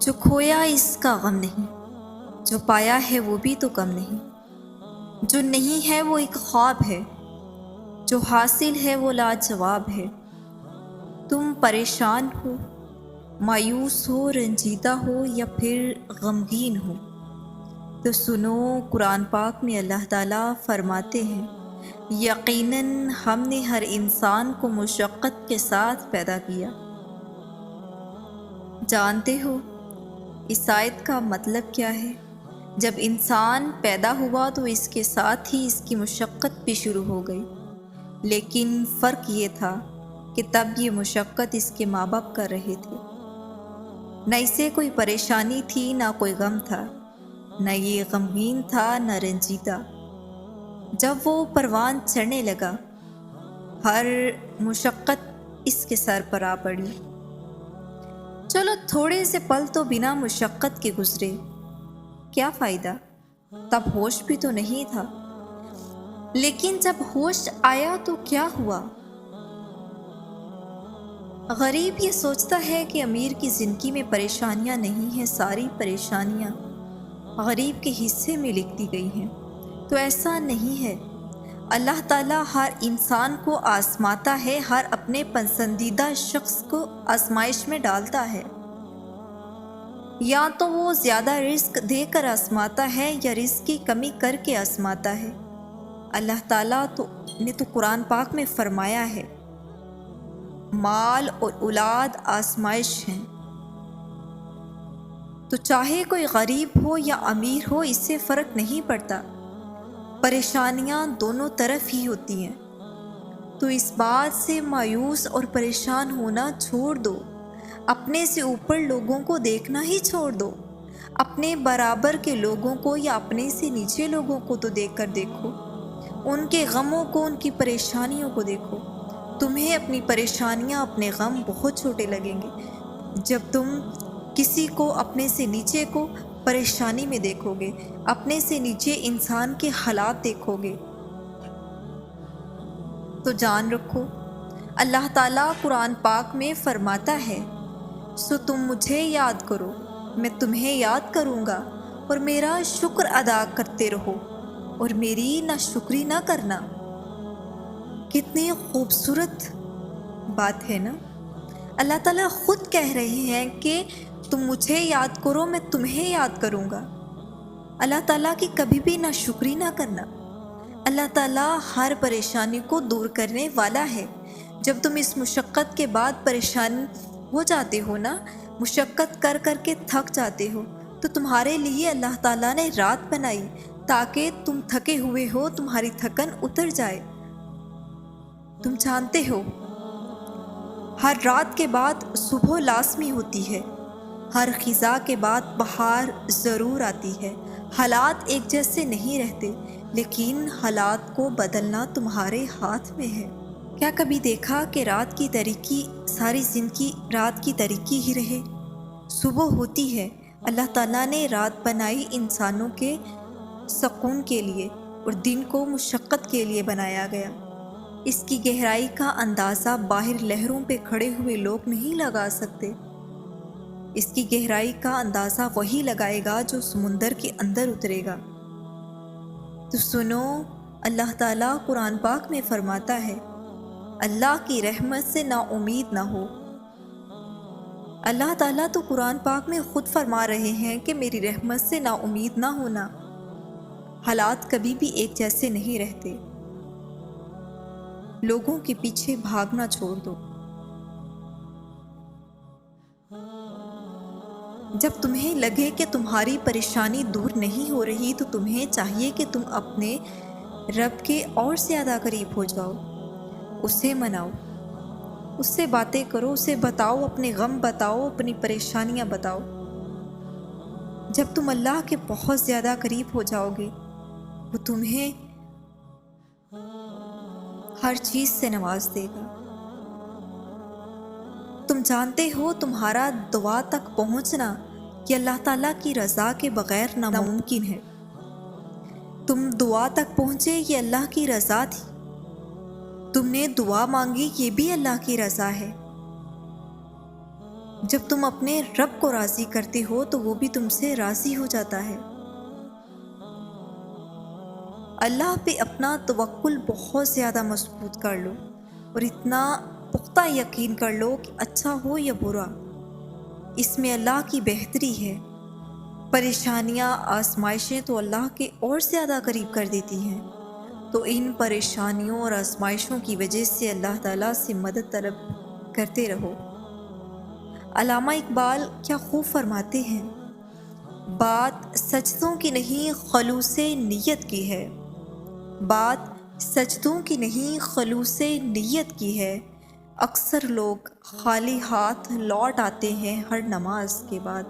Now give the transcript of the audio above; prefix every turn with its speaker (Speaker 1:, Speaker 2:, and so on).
Speaker 1: جو کھویا اس کا غم نہیں، جو پایا ہے وہ بھی تو کم نہیں، جو نہیں ہے وہ ایک خواب ہے، جو حاصل ہے وہ لاجواب ہے۔ تم پریشان ہو، مایوس ہو، رنجیدہ ہو یا پھر غمگین ہو تو سنو، قرآن پاک میں اللہ تعالیٰ فرماتے ہیں یقیناً ہم نے ہر انسان کو مشقت کے ساتھ پیدا کیا۔ جانتے ہو اس آیت کا مطلب کیا ہے؟ جب انسان پیدا ہوا تو اس کے ساتھ ہی اس کی مشقت بھی شروع ہو گئی، لیکن فرق یہ تھا کہ تب یہ مشقت اس کے ماں باپ کر رہے تھے۔ نہ اسے کوئی پریشانی تھی، نہ کوئی غم تھا، نہ یہ غمگین تھا، نہ رنجیدہ۔ جب وہ پروان چڑھنے لگا، ہر مشقت اس کے سر پر آ پڑی۔ چلو تھوڑے سے پل تو بنا مشقت کے گزرے، کیا فائدہ؟ تب ہوش بھی تو نہیں تھا۔ لیکن جب ہوش آیا تو کیا ہوا؟ غریب یہ سوچتا ہے کہ امیر کی زندگی میں پریشانیاں نہیں ہیں، ساری پریشانیاں غریب کے حصے میں لکھ دی گئی ہیں، تو ایسا نہیں ہے۔ اللہ تعالیٰ ہر انسان کو آزماتا ہے، ہر اپنے پسندیدہ شخص کو آزمائش میں ڈالتا ہے۔ یا تو وہ زیادہ رزق دے کر آزماتا ہے یا رزق کی کمی کر کے آزماتا ہے۔ اللہ تعالیٰ نے تو قرآن پاک میں فرمایا ہے مال اور اولاد آزمائش ہیں، تو چاہے کوئی غریب ہو یا امیر ہو اس سے فرق نہیں پڑتا، پریشانیاں دونوں طرف ہی ہوتی ہیں۔ تو اس بات سے مایوس اور پریشان ہونا چھوڑ دو، اپنے سے اوپر لوگوں کو دیکھنا ہی چھوڑ دو، اپنے برابر کے لوگوں کو یا اپنے سے نیچے لوگوں کو تو دیکھ کر دیکھو، ان کے غموں کو، ان کی پریشانیوں کو دیکھو۔ تمہیں اپنی پریشانیاں، اپنے غم بہت چھوٹے لگیں گے جب تم کسی کو، اپنے سے نیچے کو پریشانی میں دیکھو گے، اپنے سے نیچے انسان کے حالات دیکھو گے۔ تو جان رکھو، اللہ تعالیٰ قرآن پاک میں فرماتا ہے سو تم مجھے یاد کرو، میں تمہیں یاد کروں گا، اور میرا شکر ادا کرتے رہو اور میری ناشکری نہ کرنا۔ کتنی خوبصورت بات ہے نا؟ اللہ تعالیٰ خود کہہ رہے ہیں کہ تم مجھے یاد کرو، میں تمہیں یاد کروں گا۔ اللہ تعالیٰ کی کبھی بھی ناشکری نہ کرنا۔ اللہ تعالیٰ ہر پریشانی کو دور کرنے والا ہے۔ جب تم اس مشقت کے بعد پریشان ہو جاتے ہو نا، مشقت کر کر کے تھک جاتے ہو، تو تمہارے لیے اللہ تعالیٰ نے رات بنائی تاکہ تم تھکے ہوئے ہو، تمہاری تھکن اتر جائے۔ تم جانتے ہو ہر رات کے بعد صبح لازمی ہوتی ہے، ہر خزاں کے بعد بہار ضرور آتی ہے۔ حالات ایک جیسے نہیں رہتے، لیکن حالات کو بدلنا تمہارے ہاتھ میں ہے۔ کیا کبھی دیکھا کہ رات کی تاریکی ساری زندگی رات کی تاریکی ہی رہے؟ صبح ہوتی ہے، اللہ تعالیٰ نے رات بنائی انسانوں کے سکون کے لیے، اور دن کو مشقت کے لیے بنایا گیا۔ اس کی گہرائی کا اندازہ باہر لہروں پہ کھڑے ہوئے لوگ نہیں لگا سکتے۔ اس کی گہرائی کا اندازہ وہی لگائے گا جو سمندر کے اندر اترے گا۔ تو سنو، اللہ تعالیٰ قرآن پاک میں فرماتا ہے اللہ کی رحمت سے نا امید نہ ہو۔ اللہ تعالیٰ تو قرآن پاک میں خود فرما رہے ہیں کہ میری رحمت سے نا امید نہ ہونا۔ حالات کبھی بھی ایک جیسے نہیں رہتے، لوگوں کے پیچھے بھاگنا چھوڑ دو۔ جب تمہیں لگے کہ تمہاری پریشانی دور نہیں ہو رہی تو تمہیں چاہیے کہ تم اپنے رب کے اور زیادہ قریب ہو جاؤ، اسے مناؤ، اس سے باتیں کرو، اسے بتاؤ، اپنے غم بتاؤ، اپنی پریشانیاں بتاؤ۔ جب تم اللہ کے بہت زیادہ قریب ہو جاؤ گے، وہ تمہیں ہر چیز سے نواز دے گا۔ تم جانتے ہو تمہارا دعا تک پہنچنا یہ اللہ تعالیٰ کی رضا کے بغیر ناممکن ہے۔ تم دعا تک پہنچے یہ اللہ کی رضا تھی، تم نے دعا مانگی یہ بھی اللہ کی رضا ہے۔ جب تم اپنے رب کو راضی کرتے ہو تو وہ بھی تم سے راضی ہو جاتا ہے۔ اللہ پہ اپنا توکل بہت زیادہ مضبوط کر لو اور اتنا پختہ یقین کر لو کہ اچھا ہو یا برا، اس میں اللہ کی بہتری ہے۔ پریشانیاں، آزمائشیں تو اللہ کے اور زیادہ قریب کر دیتی ہیں، تو ان پریشانیوں اور آزمائشوں کی وجہ سے اللہ تعالیٰ سے مدد طلب کرتے رہو۔ علامہ اقبال کیا خوب فرماتے ہیں، بات سجدوں کی نہیں خلوص نیت کی ہے، بات سجدوں کی نہیں خلوص نیت کی ہے، اکثر لوگ خالی ہاتھ لوٹ آتے ہیں ہر نماز کے بعد۔